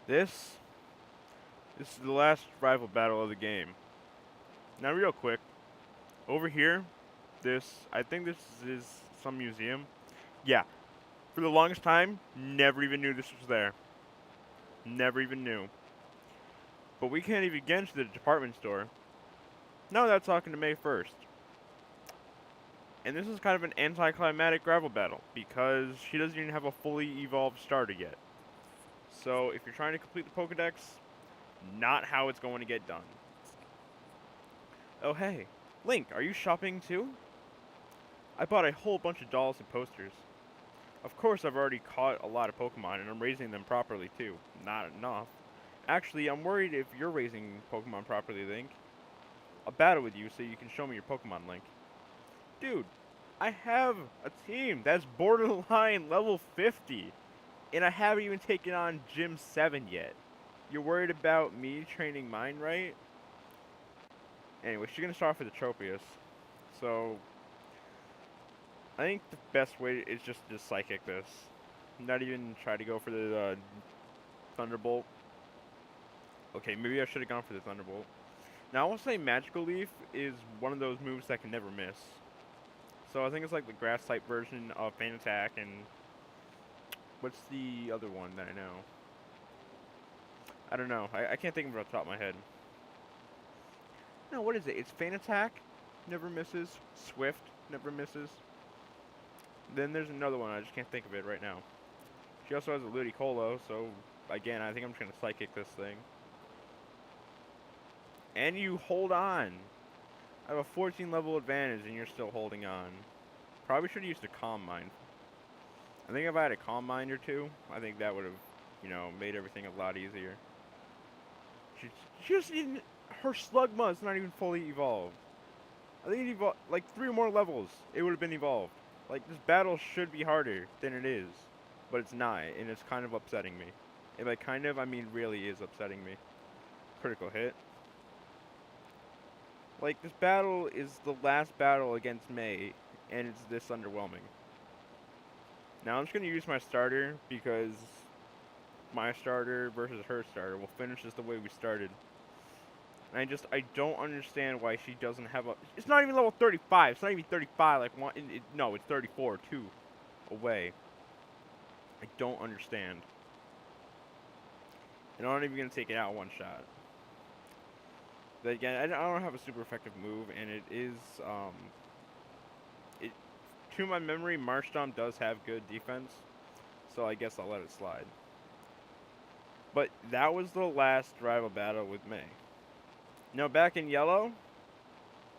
This this is the last rival battle of the game. Now, real quick, over here, I think this is some museum. Yeah, for the longest time, never even knew this was there. Never even knew. But we can't even get into the department store. Now without talking to May first. And this is kind of an anticlimactic rival battle because she doesn't even have a fully evolved starter yet. So if you're trying to complete the Pokedex, not how it's going to get done. Oh hey, Link, are you shopping too? I bought a whole bunch of dolls and posters. Of course, I've already caught a lot of Pokemon and I'm raising them properly too. Not enough. Actually, I'm worried if you're raising Pokemon properly, Link. I'll battle with you so you can show me your Pokemon, Link. Dude, I have a team that's borderline level 50, and I haven't even taken on Gym 7 yet. You're worried about me training mine, right? Anyway, she's gonna start off with the Tropius. So, I think the best way is just to Psychic this. Not even try to go for the Thunderbolt. Okay, maybe I should have gone for the Thunderbolt. Now, I will say Magical Leaf is one of those moves that can never miss. So I think it's like the grass type version of Feint Attack, and what's the other one that I know? I don't know. I can't think of it off the top of my head. No, what is it? It's Feint Attack, never misses. Swift, never misses. Then there's another one, I just can't think of it right now. She also has a Ludicolo, so again, I think I'm just gonna Psychic this thing. And you hold on. I have a 14 level advantage and you're still holding on. Probably should have used a Calm Mind. I think if I had a Calm Mind or two, I think that would have, made everything a lot easier. She, she just didn't. Her Slugma is not even fully evolved. I think it evolved like 3 more levels. It would have been evolved. Like this battle should be harder than it is, but it's not, and it's kind of upsetting me. And by kind of, I mean really is upsetting me. Critical hit. Like this battle is the last battle against May, and it's this underwhelming. Now I'm just gonna use my starter because my starter versus her starter will finish this the way we started. And I don't understand why she doesn't have a. It's not even level 35. It's not even 35. Like one. No, it's 34. 2 away. I don't understand. And I'm not even gonna take it out one shot. But again, I don't have a super effective move, and it is it to my memory, Marshtomp does have good defense, so I guess I'll let it slide. But that was the last rival battle with May. Now back in yellow,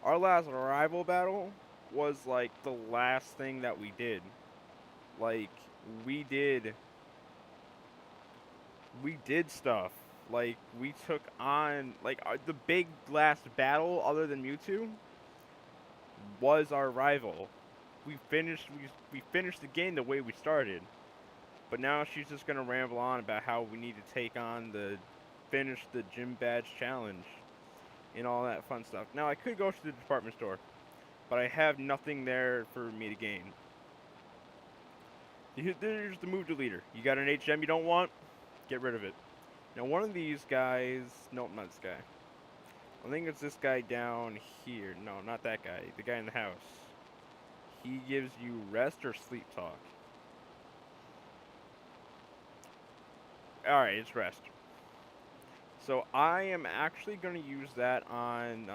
our last rival battle was like the last thing that we did. Like we did we did stuff. Like we took on like the big last battle other than Mewtwo was our rival. We finished the game the way we started. But now she's just gonna ramble on about how we need to take on finish the gym badge challenge and all that fun stuff. Now I could go to the department store, but I have nothing there for me to gain. There's the move deleter. You got an HM you don't want? Get rid of it. Now one of these guys, nope, not this guy. I think it's this guy down here. No, not that guy. The guy in the house. He gives you rest or sleep talk. Alright, it's rest. So I am actually going to use that on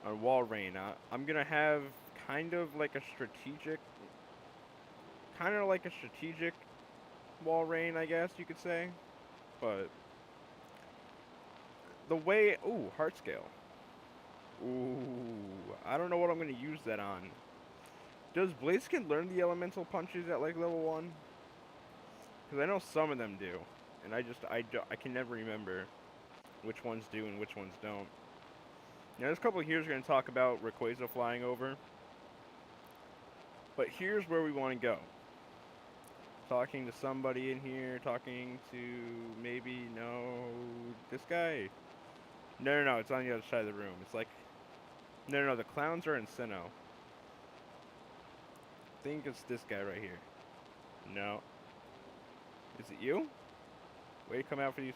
Walrein. I'm going to have kind of like a strategic Walrein, I guess you could say. But the way, ooh, heart scale. Ooh, I don't know what I'm going to use that on. Does Blaziken learn the elemental punches at like level 1? Because I know some of them do. And I can never remember which ones do and which ones don't. Now, this couple here is going to talk about Rayquaza flying over. But here's where we want to go. Talking to somebody in here, talking to maybe, no, this guy. No, it's on the other side of the room. It's like, no, the clowns are in Sinnoh. I think it's this guy right here. No. Is it you? Way to come out for these.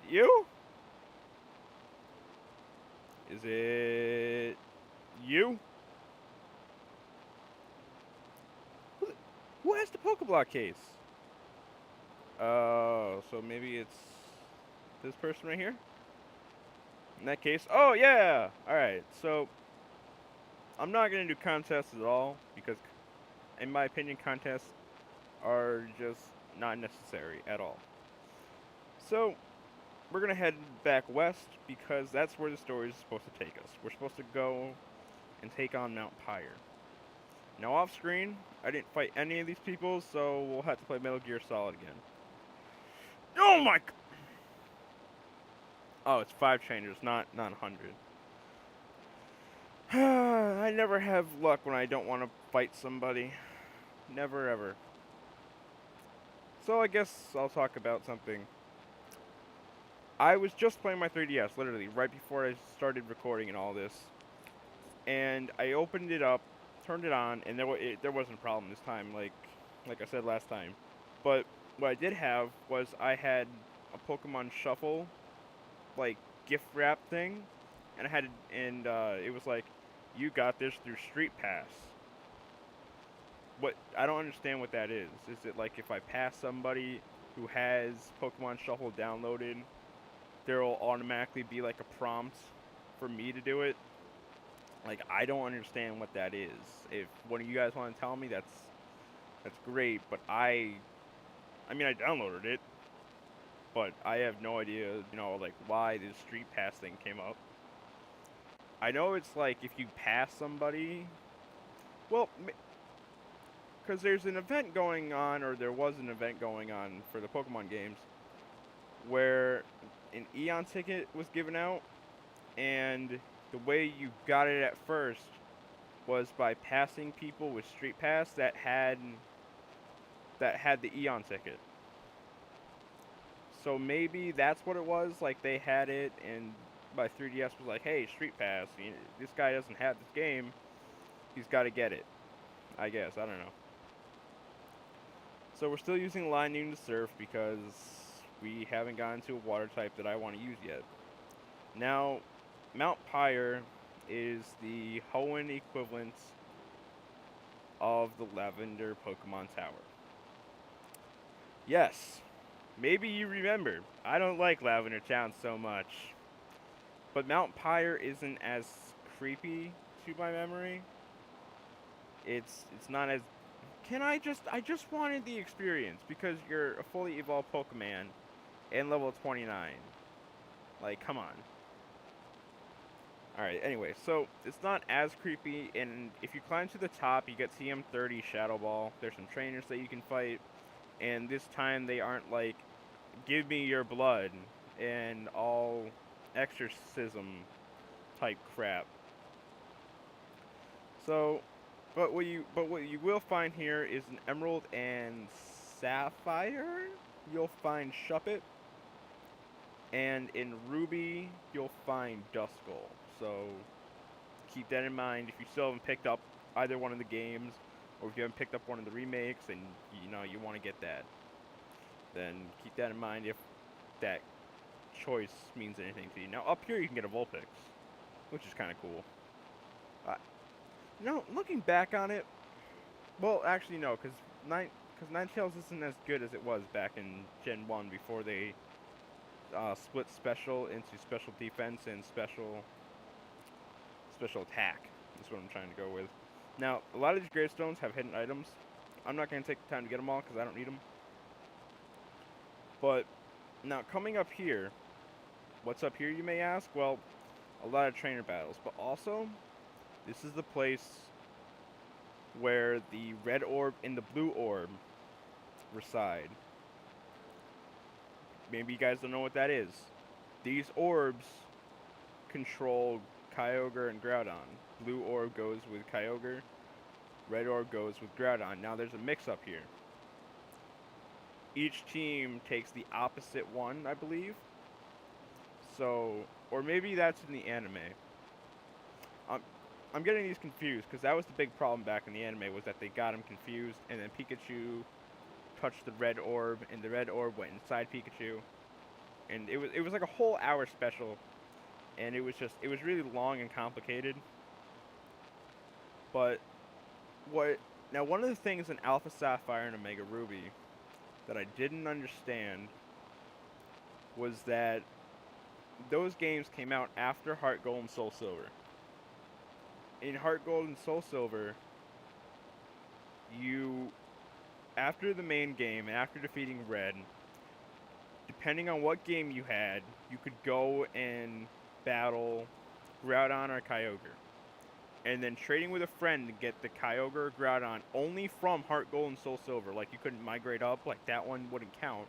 You? Is it you? Who has the Pokeblock case? Oh, so maybe it's this person right here? In that case, oh yeah! Alright, so I'm not going to do contests at all because, in my opinion, contests are just not necessary at all. So, we're going to head back west because that's where the story is supposed to take us. We're supposed to go and take on Mount Pyre. Now, off screen, I didn't fight any of these people, so we'll have to play Metal Gear Solid again. Oh my! Oh, it's 5 changers, not 100. I never have luck when I don't want to fight somebody. Never ever. So I guess I'll talk about something. I was just playing my 3DS, literally, right before I started recording and all this. And I opened it up, turned it on, and there wasn't a problem this time, like I said last time. But what I did have was I had a Pokemon Shuffle, like, gift wrap thing, and it was like, you got this through Street Pass. What I don't understand what that is. Is it like if I pass somebody who has Pokemon Shuffle downloaded, there will automatically be like a prompt for me to do it? Like, I don't understand what that is. If one of you guys want to tell me, that's great. But I mean, I downloaded it, but I have no idea, like why this Street Pass thing came up. I know it's like if you pass somebody, well, because there's an event going on, or there was an event going on for the Pokemon games, where an Eon ticket was given out, and the way you got it at first was by passing people with Street Pass that had the Eon ticket. So maybe that's what it was. Like they had it, and my 3DS was like, "Hey, Street Pass, this guy doesn't have this game. He's got to get it." I guess, I don't know. So we're still using Linoone to surf because we haven't gotten to a water type that I want to use yet. Now, Mount Pyre is the Hoenn equivalent of the Lavender Pokemon Tower. Yes, maybe you remember, I don't like Lavender Town so much. But Mount Pyre isn't as creepy to my memory. It's not as... I just wanted the experience because you're a fully evolved Pokemon and level 29. Like, come on. Alright, anyway, so it's not as creepy, and if you climb to the top, you get TM30 Shadow Ball. There's some trainers that you can fight, and this time they aren't like, give me your blood, and all exorcism type crap. So, but what you will find here is an Emerald and Sapphire. You'll find Shuppet, and in Ruby you'll find Duskull. So keep that in mind if you still haven't picked up either one of the games, or if you haven't picked up one of the remakes and you want to get that, then keep that in mind if that choice means anything to you. Now up here you can get a Vulpix, which is kind of cool. Looking back on it, well, actually no, because Ninetales isn't as good as it was back in Gen 1 before they split special into special defense and special attack. That's what I'm trying to go with. Now, a lot of these gravestones have hidden items. I'm not going to take the time to get them all because I don't need them. But now coming up here, what's up here, you may ask? Well, a lot of trainer battles, but also this is the place where the red orb and the blue orb reside. Maybe you guys don't know what that is. These orbs control Kyogre and Groudon. Blue orb goes with Kyogre. Red orb goes with Groudon. Now there's a mix-up here. Each team takes the opposite one, I believe. So, or maybe that's in the anime. I'm getting these confused because that was the big problem back in the anime, was that they got them confused, and then Pikachu touched the red orb, and the red orb went inside Pikachu, and it was like a whole hour special, and it was really long and complicated. But what now one of the things in Alpha Sapphire and Omega Ruby that I didn't understand was that those games came out after Heart Gold and Soul Silver. In Heart Gold and Soul Silver, you, after the main game, after defeating Red, depending on what game you had, you could go and battle Groudon or Kyogre. And then trading with a friend to get the Kyogre or Groudon only from Heart Gold and Soul Silver. Like, you couldn't migrate up, like that one wouldn't count.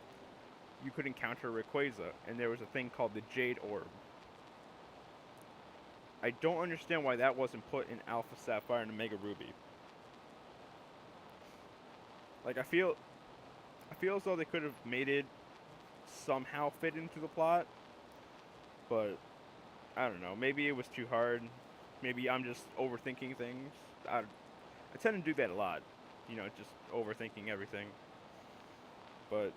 You could encounter Rayquaza, and there was a thing called the Jade Orb. I don't understand why that wasn't put in Alpha Sapphire and Omega Ruby. Like, I feel as though they could have made it somehow fit into the plot, but I don't know. Maybe it was too hard. Maybe I'm just overthinking things. I tend to do that a lot, you know, just overthinking everything. But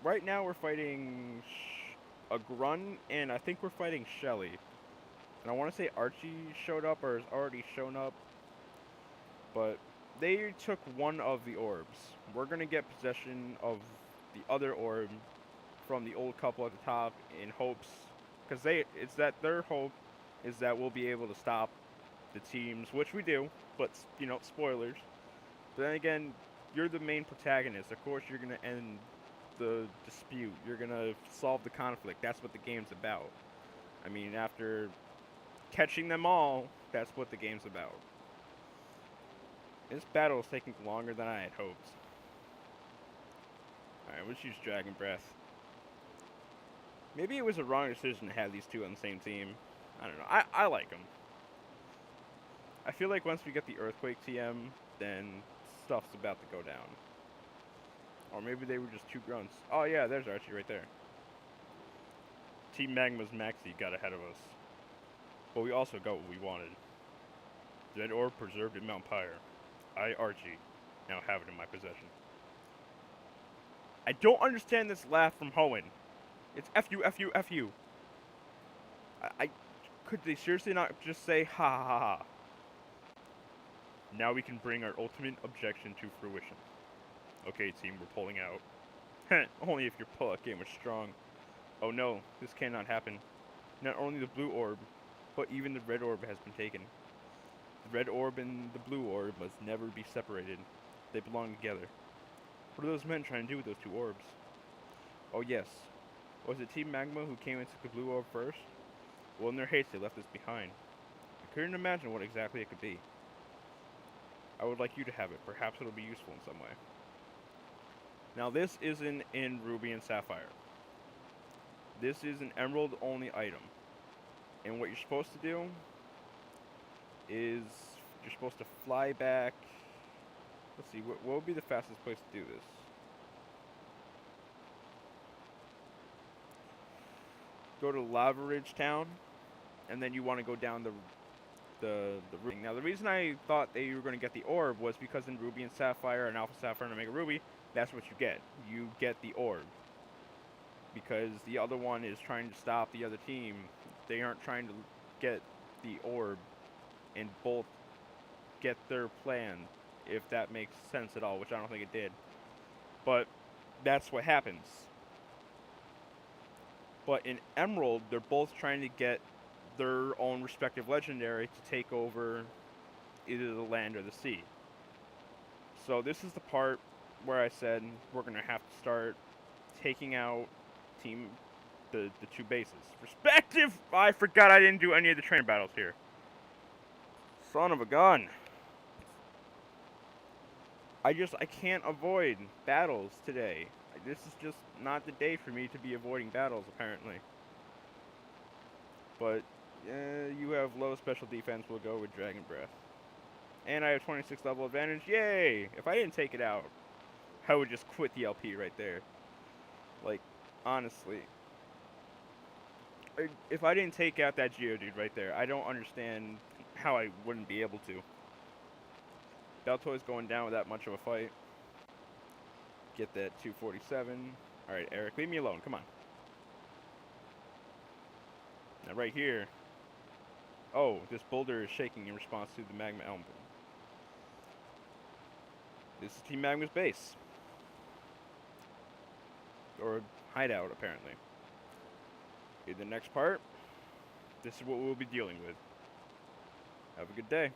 right now we're fighting a Grunt, and I think we're fighting Shelly. And I want to say Archie showed up or has already shown up, but they took one of the orbs. We're going to get possession of the other orb from the old couple at the top in hopes, because it's that their hope is that we'll be able to stop the teams, which we do, but, you know, spoilers. But then again, you're the main protagonist. Of course, you're going to end the dispute. You're going to solve the conflict. That's what the game's about. I mean, after catching them all, that's what the game's about. This battle is taking longer than I had hoped. Alright, let's use Dragon Breath. Maybe it was a wrong decision to have these two on the same team. I don't know. I like them. I feel like once we get the Earthquake TM, then stuff's about to go down. Or maybe they were just two grunts. Oh yeah, there's Archie right there. Team Magma's Maxi got ahead of us. But we also got what we wanted. Red Orb preserved in Mount Pyre. I, Archie, now have it in my possession. I don't understand this laugh from Hoenn. It's F you, F you, F you. Could they seriously not just say ha ha ha ha? Now we can bring our ultimate objection to fruition. Okay, team, we're pulling out. Only if your pull-out game was strong. Oh no, this cannot happen. Not only the blue orb, but even the red orb has been taken. The red orb and the blue orb must never be separated. They belong together. What are those men trying to do with those two orbs? Oh yes. Was it Team Magma who came and took the blue orb first? Well, in their haste, they left us behind. I couldn't imagine what exactly it could be. I would like you to have it. Perhaps it'll be useful in some way. Now, this isn't in Ruby and Sapphire. This is an Emerald-only item. And what you're supposed to do is you're supposed to fly back. Let's see, what would be the fastest place to do this? Go to Lava Ridge Town, and then you want to go down the route. Now, the reason I thought that you were going to get the orb was because in Ruby and Sapphire and Alpha Sapphire and Omega Ruby, that's what you get. You get the orb. Because the other one is trying to stop the other team. They aren't trying to get the orb and both get their plan, if that makes sense at all, which I don't think it did. But that's what happens. But in Emerald, they're both trying to get their own respective legendary to take over either the land or the sea. So this is the part where I said we're going to have to start taking out the two bases. Respective! I forgot I didn't do any of the trainer battles here. Son of a gun. I can't avoid battles today. This is just not the day for me to be avoiding battles, apparently. But, you have low special defense, we'll go with Dragon Breath. And I have 26 level advantage, yay! If I didn't take it out, I would just quit the LP right there. Like, honestly. If I didn't take out that Geodude right there, I don't understand how I wouldn't be able to. Baltoy's going down with that much of a fight. Get that 247. Alright, Eric, leave me alone. Come on. Now, right here. Oh, this boulder is shaking in response to the magma elm. This is Team Magma's base. Or hideout, apparently. In the next part, this is what we'll be dealing with. Have a good day.